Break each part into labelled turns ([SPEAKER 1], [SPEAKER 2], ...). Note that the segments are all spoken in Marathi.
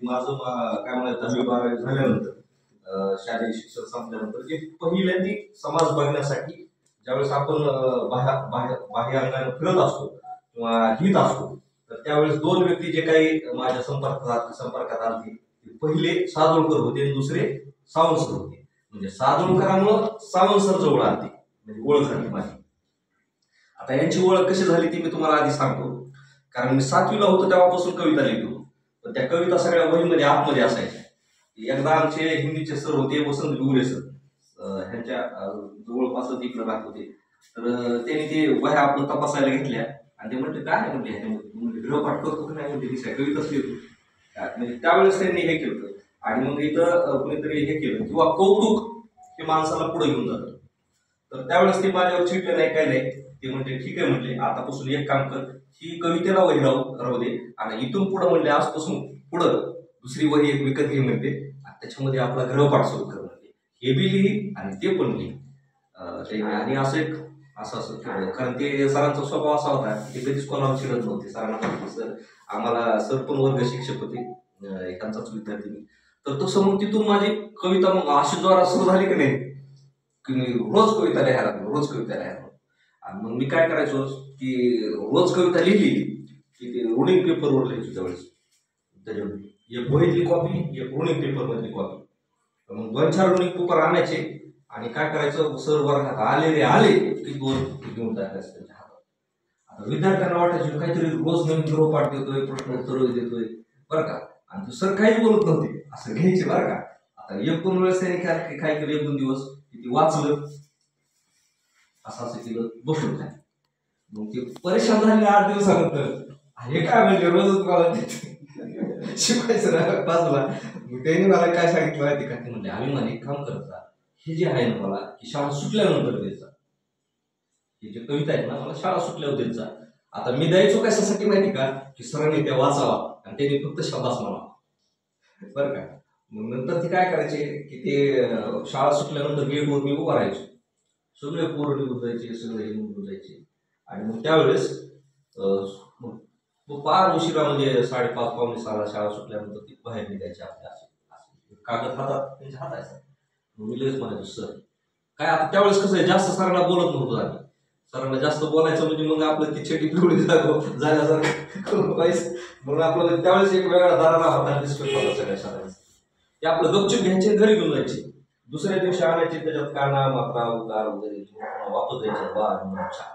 [SPEAKER 1] काय म्हणतात 10वी-12वी झाल्यानंतर शालेय शिक्षण संपल्यानंतर जे पहिल्यांदी समाज बघण्यासाठी ज्यावेळेस आपण बाह्य अंगाने फिरत असतो किंवा लिहित असतो तर त्यावेळेस दोन व्यक्ती जे काही माझ्या संपर्कात आले ते पहिले सादोळकर होते आणि दुसरे सावंत सर होते. म्हणजे सादोळकरांमुळे सावंत सर जवळ आले म्हणजे ओळख झाली माझी. आता यांची ओळख कशी झाली ती मी तुम्हाला आधी सांगतो. कारण मी 7वीला होतो तेव्हापासून कविता लिहितो, पण त्या कविता सगळ्या वहीमध्ये आतमध्ये असायच्या. एकदा आमचे हिंदीचे सर होते वसंत गुरे सर, ह्यांच्या जवळपासच इकडे राहत होते. तर त्यांनी ते वह्या आपलं तपासायला घेतल्या आणि ते म्हटले काय म्हणते ह्याच्यामध्ये गृहपाठ करतो की नाही म्हणते दिसाय कविताच लिहितो. म्हणजे त्यावेळेस त्यांनी हे केलं आणि मग इथं कुणीतरी हे केलं किंवा कौतुक हे माणसाला पुढे घेऊन जातं. तर त्यावेळेस ते माझ्यावर चिडले नाही काय नाही. ते म्हणते ठीक आहे म्हटले आतापासून एक काम कर, ही कवितेला वही राहू दे आणि इथून पुढे म्हणले आजपासून पुढं दुसरी वही एक विकत घे म्हणते त्याच्यामध्ये आपला गृहपाठ सुरू कर म्हणते. हे बी लिही आणि ते पण लिही. आणि असं कारण ते सरांचा स्वभाव असा होता की कधीच कोणाला चिडत नव्हते. सरांना सर आम्हाला सर पण वर्ग शिक्षक होते एखादाच विद्यार्थी. तर तसं मग तिथून माझी कविता मग अशी जोरात सुरू झाली की नाही की मी रोज कविता लिहायला लागलो. आणि मग मी काय करायचो की रोज कविता लिहिली की ते रुनिंग पेपरवर लिहायचो. त्यावेळेस त्याच्यावर एक वहीतली कॉपी एक रुनिंग पेपरमधली कॉपी. मग 2-4 रुनिंग पेपर आणायचे आणि काय करायचं सर वर्गात आले की 2 घेऊन टाकायचं त्यांच्या हातात. आता विद्यार्थ्यांना वाटायचं काहीतरी रोज नवीन गृहपाठ देतोय प्रश्नोत्तर देतोय बरं का. आणि सर काहीच बोलत नव्हते असं घ्यायचे बरं का. आता 1-2 वेळेस त्यांनी काय केलं 1-2 दिवस ते वाचलं असं केलं बसून काय. मग ते परेशान झाले 8 दिवसानंतर हे काय म्हणजे रोजच मला शिकवायचं ना बाजूला. मग त्यांनी मला काय सांगितलं माहिती का ते म्हणजे आम्ही मला एक काम करता हे जे आहे ना मला की शाळा सुटल्यानंतर द्यायचा. हे जे कविता आहेत ना मला शाळा सुटल्यावर द्यायचा. आता मी द्यायचो कशासाठी माहिती का की सरांनी त्या वाचावा आणि त्यांनी फक्त शब्दास म्हणावा बरं का. मग नंतर ते काय करायचे की ते शाळा सुटल्यानंतर गेटवर मी उभा राहायचो. सगळे पोरं निघून जायचे सगळे निघून जायचे. आणि मग त्यावेळेस फार उशिरा म्हणजे 5:30-5:45 शाळा सुटल्यानंतर ती बाहेर निघायची आपल्या असे कागद हातात त्यांच्या हातायचा. मी लगेच म्हणायचो सर काय. आता त्यावेळेस कसं आहे जास्त सरांना बोलत नव्हतो आम्ही. सरांना जास्त बोलायचं म्हणजे मग आपलं ती छेटी पिवळी झाल्यासारखं म्हणून आपलं त्यावेळेस एक वेगळा दाराला होता रिस्पेक्ट होता सगळ्या शाळेचा. ते आपलं गपचूप घ्यायचे घरी घेऊन जायचे. दुसऱ्या दिवशी आणायचे त्याच्यात काना मात्रा उतार वगैरे वापस जायचे 12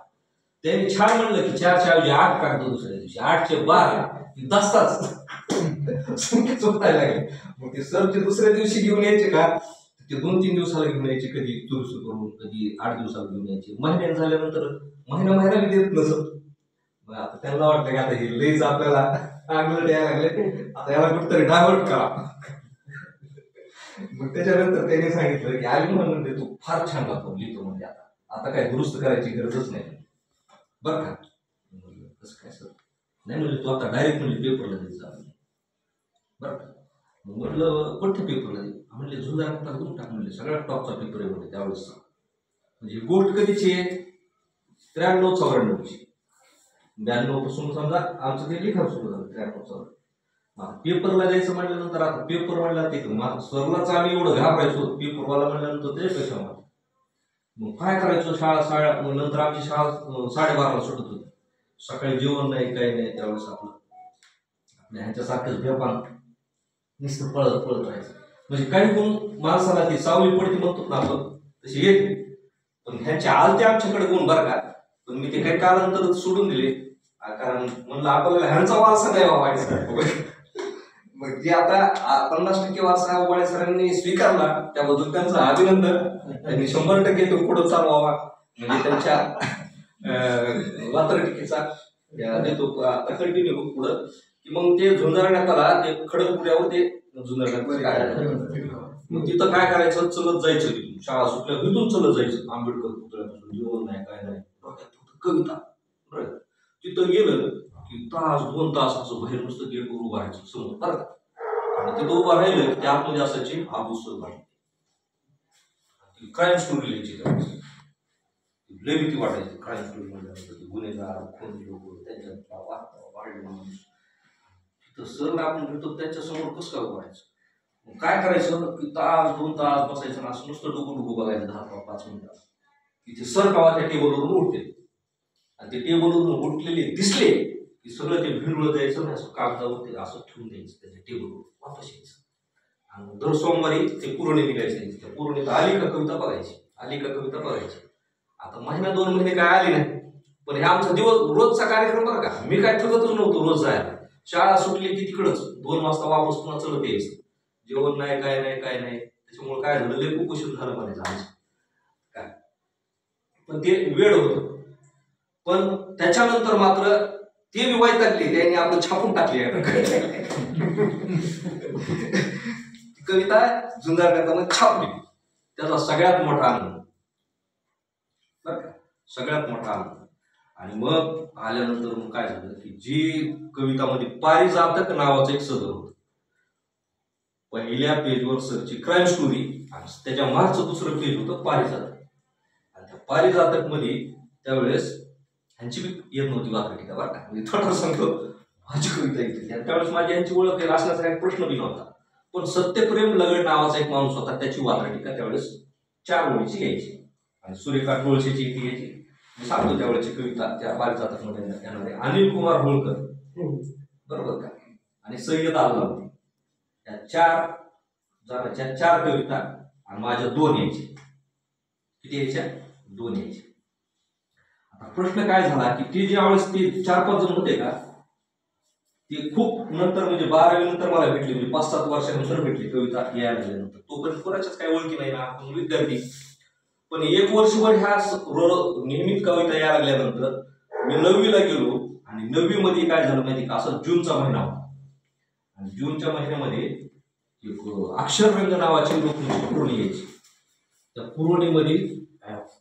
[SPEAKER 1] त्यांनी छान म्हणलं की 4च्या ऐवजी 8 काढतो. दुसऱ्या दिवशी 8चे 12 दसताच संख्या चुकायला लागले. मग ते सरचे दुसऱ्या दिवशी घेऊन यायचे का ते 2-3 दिवसाला घेऊन यायचे. कधी तुरुस करून कधी 8 दिवसाला घेऊन यायचे. महिन्यात झाल्यानंतर महिना बी देत नसत. मग आता त्यांना वाटतं की आता हे लईच आपल्याला आंगलट यायला लागले आता याला कुठतरी डायव्हर्ट करा. मग त्याच्यानंतर त्याने सांगितलं की आम्ही म्हणते तू फार छान लिहितो म्हणजे आता काय दुरुस्त करायची गरजच नाही बरं का. कसं काय सर नाही म्हणजे तू आता डायरेक्ट म्हणजे पेपरला द्यायचा बरं का. मग म्हटलं कोणत्या पेपरला दे म्हणले झुंजार घेऊन टाक म्हणले सगळ्यात टॉपचा पेपर आहे म्हणजे त्यावेळेस. म्हणजे गोष्ट कधीची आहे 93-94ची. 92 पासून समजा आमचं ते लिखाण सुरू झालं 93-94. पेपरला द्यायचं म्हटल्यानंतर आता पेपर म्हणला ते सरलाच आम्ही एवढं घाबरायचो. पेपरवाला म्हणल्यानंतर ते कशा मग काय करायचो शाळा नंतर आमची शाळा 12:30ला सुटत होती. सकाळी जेवण नाही काही नाही. त्यावेळेस आपल्या ह्यांच्यासारखंच बेपान नुसतं पळत राहायचं. म्हणजे काही कोण माणसाला ती सावली पडती म्हणतो ना आपण तशी येते. पण ह्यांचे आलते आमच्याकडे गुण बरं का. पण मी ते काही कालांतर सोडून दिले कारण म्हणलं आपल्याला ह्यांचा वारसा नाही व्हायचा. मग जे आता 50% वारसा उबाळे सरांनी स्वीकारला त्याबद्दल त्यांचं अभिनंदन. त्यांनी 100% तो पुढे चालवावा म्हणजे त्यांच्या वात्रटिकेचा देतो आता कंटिन्यू पुढं की मग ते झुंजारण्यात आला ते खडकपुऱ्यावर ते झुंजारण्यात. मग तिथं काय करायचं चलत जायचं तिथून शाळा सुटल्या तिथून चलत जायचं आंबेडकर पुतळ्यापासून जेवण नाही काय नाही कविता बरं. तिथं गेलं की 1-2 तास असं बाहेर नुसतं गेटवर उभं राहायचं समोर बरं का. आणि तिथं उभं राहिलं त्या आतमध्ये असायची आबूसर क्राईम स्टोरी लिहायची. त्यावेळेस लय भीती वाटायची क्राईम स्टोरी म्हणल्यानंतर गुन्हेगार खून लोक त्यांच्यात वाढले माणूस तर सरला आपण भेटतो त्यांच्या समोर कसं काय उभारायचं, काय करायचं की तास 2 तास बसायचं असं नुसतं डुकू बघायचं 10-5 मिनिटात की ते सर कावा त्या टेबलवरून उठते आणि ते टेबलवरून उठलेले दिसले की सगळं ते भिंडवळ द्यायचं ना, असं कागदावर असं ठेवून द्यायचं त्याच्या टेबलवर, वापस यायचं आणि दर सोमवारी ते पुरवणी निघायचे. त्या पुरवणीत आली का कविता बघायची, आली का कविता बघायची. आता महिना 2 महिने काय आली नाही, पण हे आमचा दिवस रोजचा कार्यक्रम बरं का. मी काय थकतच नव्हतो रोज जायला. शाळा सुटली की तिकडच 2 वाजता वापस पुन्हा चलत यायचं. जेवण नाही काय नाही. त्याच्यामुळे काय झालं, लय कुपोषण झालं म्हणायचं आमचं काय. पण ते वेळ होतं. पण त्याच्यानंतर मात्र ते मी वैतागले, त्यांनी आपलं छापून टाकली कविता जुंजार करताना छापली. त्याचा सगळ्यात मोठा आनंद बरं का, सगळ्यात मोठा आनंद. आणि मग आल्यानंतर मग काय झालं की जी कवितामध्ये पारिजातक नावाचं एक सदर होतं. पहिल्या पेजवर सरची क्राईम स्टोरी आणि त्याच्या मागचं दुसरं पेज होतं पारिजातक. आणि त्या पारिजातक मध्ये त्यावेळेस ह्यांची येत नव्हती वाकटिका बरं का. म्हणजे थोडं सांगतो, माझी कविता येते त्यावेळेस माझी यांची ओळख असण्याचा काही प्रश्न बी नव्हता. पण सत्यप्रेम लगड नावाचा एक माणूस होता, त्याची वाकटिका त्यावेळेस 4 ओळीची यायची आणि सूर्यकांत डोळशेची एक यायची. मी सांगतो त्यावेळेची कविता त्या पारिजातक मध्ये येणारे अनिल कुमार होळकर बरोबर का आणि सय्यद अल्लाउद्दीन या 4 जणांच्या 4 कविता आणि माझ्या 2 यायच्या. किती यायच्या? 2 यायच्या. आता प्रश्न काय झाला की ते ज्यावेळेस ते 4-5 जण होते का, ते खूप नंतर म्हणजे 12वी नंतर मला भेटली, म्हणजे 5-7 वर्षानंतर भेटली कविता यायला लागल्यानंतर. तोपर्यंत कोणाच्याच काही ओळखी नाही ना, आपण विद्यार्थी. पण 1 वर्षभर ह्या नियमित कविता यायला लागल्यानंतर मी 9वीला गेलो आणि 9वी मध्ये काय झालं माहिती का, असं जूनचा महिना होता आणि जूनच्या महिन्यामध्ये एक अक्षररंग नावाची लोक पुरवणी यायची. त्या पुरवणीमध्ये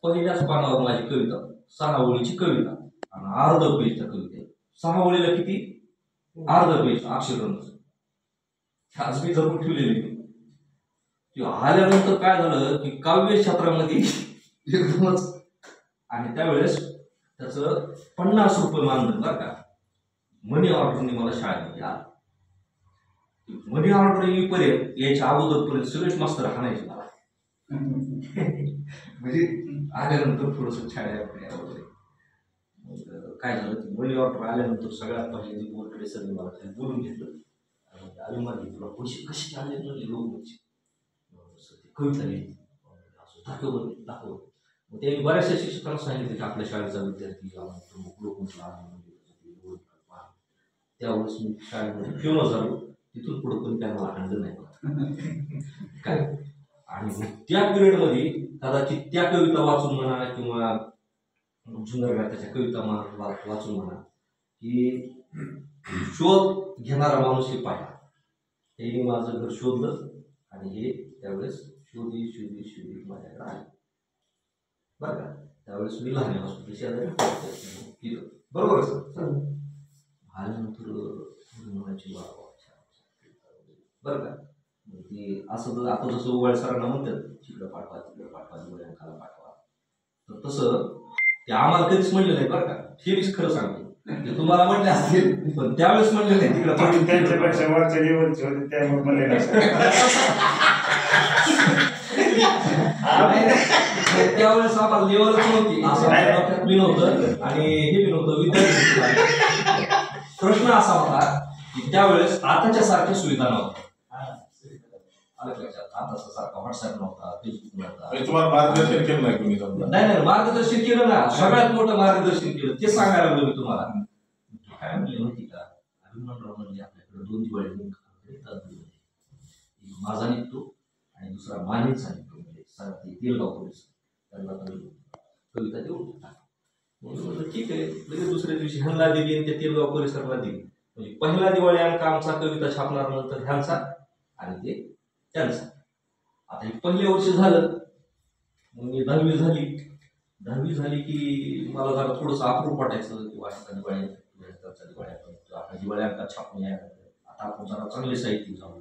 [SPEAKER 1] पहिल्याच पानावर माझी कविता 6 ओळीची कविता आणि अर्ध पेजच्या कविता. 6 ओळीला किती? अर्ध पेज अक्षररंग आज मी जरूर ठेवलेली. आल्यानंतर काय झालं की काव्य क्षेत्रामध्ये एकदमच, आणि त्यावेळेस त्याचं 50 रुपये मानधन बरं का. मनी ऑर्डरने मला शाळेमध्ये आला. मनी ऑर्डर येईपर्यंत यायच्या अगोदरपर्यंत सगळेच मास्तर हाणायचे मला. म्हणजे आल्यानंतर थोडस छाड्या वगैरे. काय झालं की मनी ऑर्डर आल्यानंतर सगळ्यात पहिले बोलकडे सगळे मला बोलून घेतलं. आली माझी तुला पैसे कसे आले म्हणजे लोक कविता लिहिली दाखव. मग त्यांनी बऱ्याचशा शिक्षकांना सांगितलं की आपल्या शाळेचा विद्यार्थी प्रमुख लोक त्यावेळेस मी शाळेमध्ये फेमस झालो. तिथून पुढे पण काय मला हँडल नाही काय. आणि मग त्या पिरियडमध्ये कदाचित त्या कविता वाचून म्हणा किंवा जुन्नर त्याच्या कविता वाचून म्हणा की शोध घेणारा माणूस हे पाहिला. हे माझं घर शोधलं आणि हे त्यावेळेस शोधी माझ्याकडे आले बरं का. त्यावेळेस मी लहान असतो शेजारी बरोबर सर. आल्यानंतर म्हणायची बरं का. ते असं आता जसं उवाळ सरांना म्हणतात तिकडं पाठवा दिवाळ्यांकाला पाठवा, तर तसं ते आम्हाला कधीच म्हणलं नाही बरं का. हे मी खरं सांगतो, ते तुम्हाला म्हणले असतील पण त्यावेळेस म्हणले नाही. तिकडं
[SPEAKER 2] त्यांच्यापेक्षा वरच्या लेवलचे होते त्यामुळे म्हणले
[SPEAKER 1] त्यावेळेस आम्हाला लेवलच नव्हती, असं मी नव्हतं आणि हे बी नव्हतं विद्यार्थी. प्रश्न असा होता की त्यावेळेस आताच्या सारख्या सुविधा नव्हत्या. आता सारखा व्हॉट्सअप नव्हता, फेसबुक नव्हता.
[SPEAKER 2] तुम्हाला मार्गदर्शन केलं नाही कोणी?
[SPEAKER 1] नाही मार्गदर्शन केलं ना, सगळ्यात मोठं मार्गदर्शन केलं. ते सांगायला लागलो मी तुम्हाला. काय म्हणले माहिती का, अभिमन्यू म्हणजे आपल्याकडे 2 दिवाळी माझा निघतो आणि दुसरा मानेचा निघतो. म्हणजे तेलगाव पोलीस त्यांना कविता देऊन टाकतो. ठीक आहे. लगेच दुसऱ्या दिवशी ह्यांना दिली आणि त्या तेलगाव परिसराला दिली. म्हणजे पहिला दिवाळी अंक आमचा कविता छापणार, नंतर ह्यांचा आणि ते त्यांचा. आता हे पहिल्या वर्षी झालं. मग मी 10वी झाली की मला जरा थोडंसं अप्रूप वाटायचं की वाटतं दिवाळी आपल्या दिवाळी अंकात छापून यायला आता आपण जरा चांगले साहित्य जाऊ.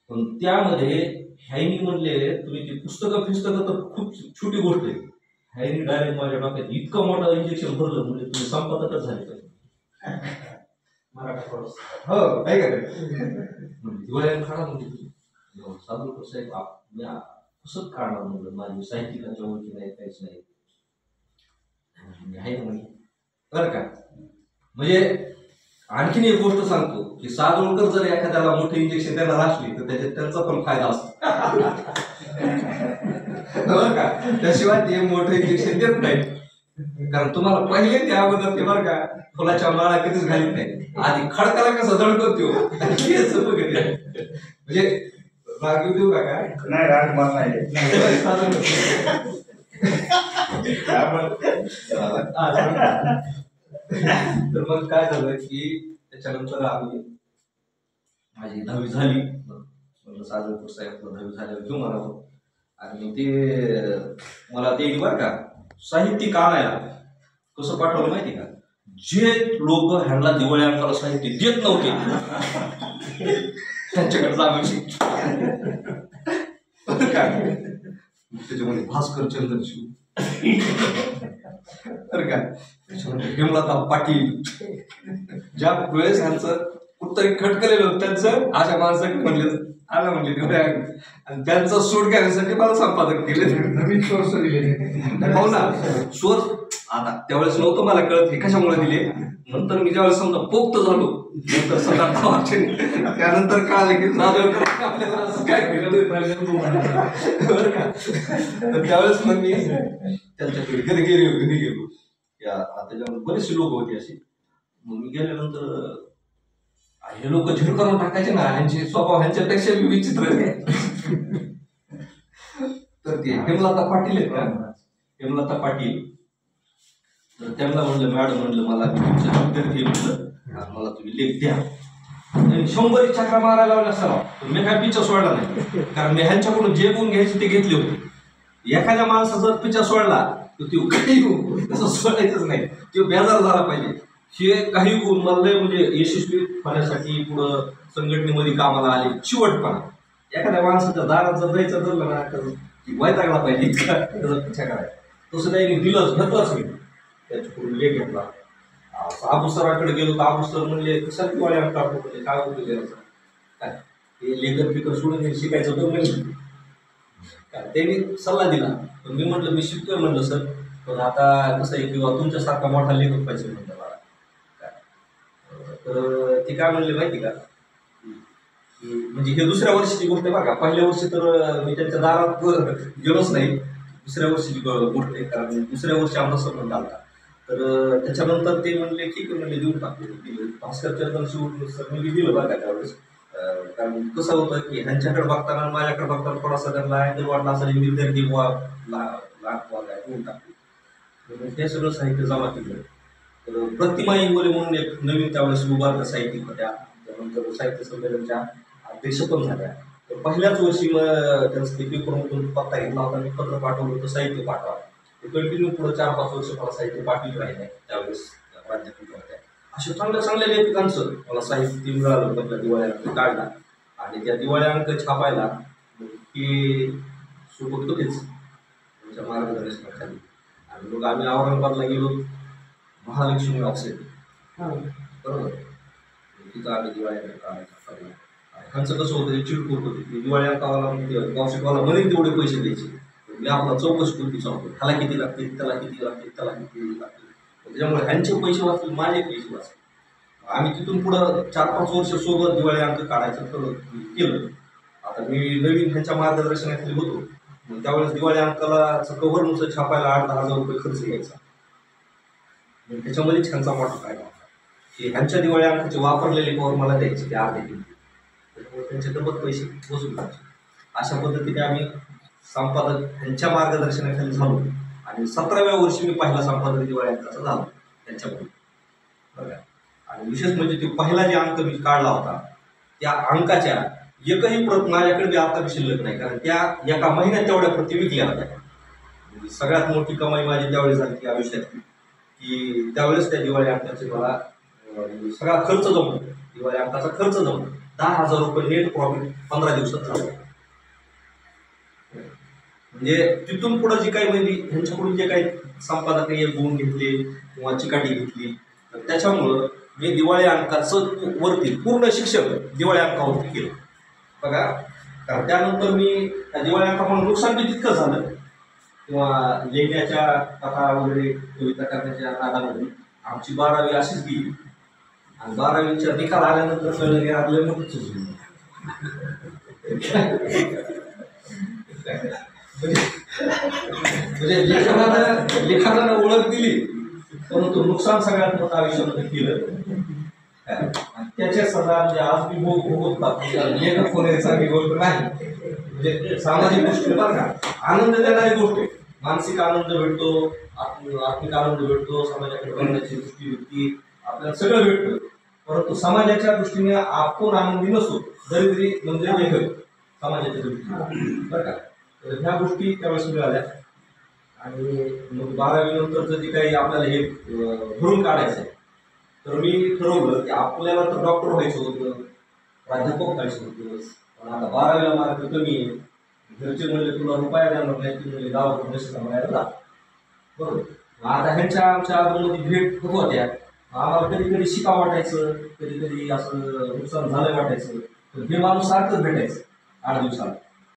[SPEAKER 1] पण त्यामध्ये ह्यानी म्हणले तुम्ही ती पुस्तकं तर खूप छोटी गोष्ट आहे. ह्यानी डायरेक्ट माझ्या डोक्यात इतकं मोठं इंजेक्शन भरलं म्हणजे तुम्ही संपादकच झाले पाहिजे. हो काय काय दिवाळी अंक काढा म्हणजे साधू साहेब मी कसं काढणार म्हणलं माझी साहित्यिकाच्या ओळखी नाही काहीच नाही आहे म्हणे बरं का. म्हणजे आणखीन एक गोष्ट सांगतो की साधूळकर जर एखाद्याला मोठं इंजेक्शन द्यायला असली तर त्याच्यात त्यांचा पण फायदा असतो बरं का. त्याशिवाय ते मोठं इंजेक्शन देत नाही. कारण तुम्हाला पहिले ते अगोदर ते बरं का फुलाच्या माळा कधीच घालीत नाही. आधी खडकाला कसं दडकतो म्हणजे राग देऊ का काय
[SPEAKER 2] नाही राग मार नाही
[SPEAKER 1] तर मग काय झालं की त्याच्यानंतर आम्ही माझी 10वी झाली म्हणलं साधूपूर साहेब 10वी झाल्यावर घेऊन आलो आणि ते मला ते बरं का साहित्यिक आणायला कसं पाठवलं माहिती का. जे लोक ह्यांना दिवाळी अंकाला साहित्य देत नव्हते त्यांच्याकडे जागायची काय त्याच्यामध्ये भास्कर चंद्रशिव तर काय त्याच्यामध्ये हेमलता पाटील ज्या वेळेस ह्यांचं कुठतरी खटकलेलं त्यांचं अशा माणसाकडे म्हणले आला म्हणले दिवाळी आणि त्यांचा सूट करण्यासाठी मला संपादक केले
[SPEAKER 3] नवीन सोर्स दिले
[SPEAKER 1] हो ना सोर्स. आता त्यावेळेस नव्हतं मला कळत हे कशामुळे दिले. नंतर मी ज्यावेळेस समजा पोक्त झालो नंतर त्यानंतर कळालं की आपल्याला काय बरं का. तर त्यावेळेस मग मी त्यांच्याकडे घरी गेलो या त्याच्यामध्ये बरेचसे लोक होते असे. मग मी गेल्यानंतर हे लोक झिर करून टाकायचे ना ह्यांचे स्वभाव ह्यांच्यापेक्षा विचित्र तर ते हेमलता पाटील आहेत का हेमलता पाटील. तर त्यांना म्हणलं मॅडम म्हणलं मला विद्यार्थी म्हणलं मला तुम्ही लेख द्या. 100 चक्रा मारायला लावल्या सर मी काय पिच्छा सोडला नाही कारण मी ह्यांच्याकडून जे गुण घ्यायचे ते घेतले होते. एखाद्या माणसा जर पिच्छा सोडला तर तो काही गुण तसं सोडायचंच नाही तो बेजार झाला पाहिजे. हे काही गुण मला म्हणजे यशस्वी होण्यासाठी पुढं संघटनेमध्ये कामाला आले चिवटपणा. एखाद्या माणसाच्या दारात जर जायचं धरलं ना तर वैतागला पाहिजे त्याचा पिच्छा करायचा. तसं त्यांनी दिलंच घेतलंच मी त्याच्याकडून लेख घेतला. आबू सराकडे गेलो तर आबू सर म्हणले कशाला दिवाळी अंक काढतो म्हणजे काय होतं द्यायचं काय हे लेखन पिकं सोडून शिकायचं होतं म्हणजे काय त्यांनी सल्ला दिला. पण मी म्हटलं मी शिकतोय म्हणलं सर पण आता कसं आहे किंवा तुमच्यासारखा मोठा लेखक पाहिजे म्हणलं मला काय. तर ते काय म्हणले माहिती का म्हणजे हे दुसऱ्या वर्षीची गोष्ट आहे बरं का. पहिल्या वर्षी तर मी त्यांच्या दारात गेलोच नाही. दुसऱ्या वर्षीची गोष्ट आहे कारण दुसऱ्या वर्षी आमचा संबंध आला. तर त्याच्यानंतर ते म्हणले ठीक आहे म्हणले देऊन टाकले. भास्कर चंद्रशिव सर मी दिलं बघा त्यावेळेस. कारण कसं होतं की ह्यांच्याकडे बघताना माझ्याकडे बघताना थोडासा त्यांना अँगल वाटला असा विद्यार्थी देऊन टाकले. हे सगळं साहित्य जमा केलं. तर प्रतिमा इंगोले म्हणून एक नवीन त्यावेळेस उभारलं साहित्यिक होत्या. त्यानंतर साहित्य संमेलनच्या अध्यक्ष पण झाल्या. तर पहिल्याच वर्षी मग त्यांचं ते पेपरमधून पत्ता घेतला होता. मी पत्र पाठवलं होतं साहित्य पाठवा. ते कंटिन्यू पुढे 4-5 वर्ष मला साहित्य पाठवत राहिले त्यावेळेस राज्यात होत्या. अशा चांगल्या चांगल्या लेखकांचं मला साहित्य मिळालं आपल्या दिवाळी अंक काढला. आणि त्या दिवाळी अंक छापायला की सोबत होतेच त्यांच्या मार्गदर्शनाखाली. आणि मग आम्ही औरंगाबादला गेलो महालक्ष्मी ऑफसेट बरोबर तिथं आम्ही दिवाळी अंक काढायचा. ह्यांचं कसं होतं चिडपूट होते दिवाळी अंकावाला ऑफसेटवाला म्हणेल तेवढे पैसे द्यायचे. मी आपला चौकशी कृती सांगतो ह्याला किती लागतील त्याला किती लागतील त्याला किती लागतील. त्याच्यामुळे ह्यांचे पैसे वाचतील माझे पैसे वाचतील. आम्ही तिथून पुढं 4-5 वर्ष सोबत दिवाळी अंक काढायचं केलं. आता मी नवीन ह्यांच्या मार्गदर्शनाखाली होतो. त्यावेळेस दिवाळी अंकाला कव्हर नुसतं छापायला 8-10 हजार रुपये खर्च घ्यायचा. त्याच्यामध्येच ह्यांचा मोठा फायदा होता की ह्यांच्या दिवाळी अंकाचे वापरलेले कव्हर मला द्यायचे ते अर्धे किमती. त्याच्यामुळे त्यांचे डबल पैसे वसूल करायचे. अशा पद्धतीने आम्ही संपादक ह्यांच्या मार्गदर्शनाखाली झालो. आणि 17व्या वर्षी मी पहिला संपादक दिवाळी अंकाचा झालो त्यांच्याकडून बघा. आणि विशेष म्हणजे ते पहिला जे अंक मी काढला होता त्या अंकाच्या एकही प्रत माझ्याकडे आता शिल्लक नाही. कारण त्या एका महिन्यात तेवढ्या प्रति विकल्या होत्या. सगळ्यात मोठी कमाई माझी त्यावेळेस झाली आयुष्यातली की त्यावेळेस त्या दिवाळी अंकाचे मला सगळा खर्च जमला. दिवाळी अंकाचा खर्च जमला 10,000 रुपये नेट प्रॉफिट 15 दिवसात झालं. म्हणजे तिथून पुढे जे काही म्हणजे ह्यांच्याकडून जे काही संपादकीय गुण घेतले किंवा चिकाटी घेतली तर त्याच्यामुळं मी दिवाळी अंकाचं वरती पूर्ण शिक्षण दिवाळी अंकावरती केलं बघा. कारण त्यानंतर मी त्या दिवाळी अंकामुळे नुकसान बी तितकं झालं किंवा लेण्याच्या कथा वगैरे कविता करण्याच्या नादामध्ये आमची 12वी अशीच गेली आणि 12वीच्या निकाल आल्यानंतर कळलं की आपल्या मोठीच झाली. म्हणजे लेखनानं ओळख दिली परंतु नुकसान सगळ्यात मोठं आयुष्यामध्ये केलं. त्याच्या सजा म्हणजे आज मी भोगतात लेखक होणे चांगली गोष्ट नाही. म्हणजे सामाजिक गोष्टी बरं का, आनंद देणारी गोष्ट आहे. मानसिक आनंद भेटतो, आत्मिक आनंद भेटतो, समाजाकडे बघण्याची दृष्टी आपल्याला सगळं भेटतं. परंतु समाजाच्या दृष्टीने आपण आनंदी नसतो जरी म्हणजे लेखक समाजाच्या दृष्टीने बरं का. तर ह्या गोष्टी त्यावेळेस मिळाल्या आणि मग 12वी नंतरचं जे काही आपल्याला हे भरून काढायचं आहे तर मी ठरवलं की आपल्याला तर डॉक्टर व्हायचं होतं, प्राध्यापक व्हायचं होतं, पण आता 12वीला मार्क कमी आहे. घरचे म्हणले तुला रुपया देणार नाही, ती म्हणजे गावाकडून पैसे कमायला जा बरोबर. आता ह्यांच्या आमच्या आतमध्ये भेट होत होत्या. आम्हाला कधी कधी शिका वाटायचं, कधी कधी असं नुकसान झालं वाटायचं, तर हे माणूस सारखंच भेटायचं 8 दिवसाला.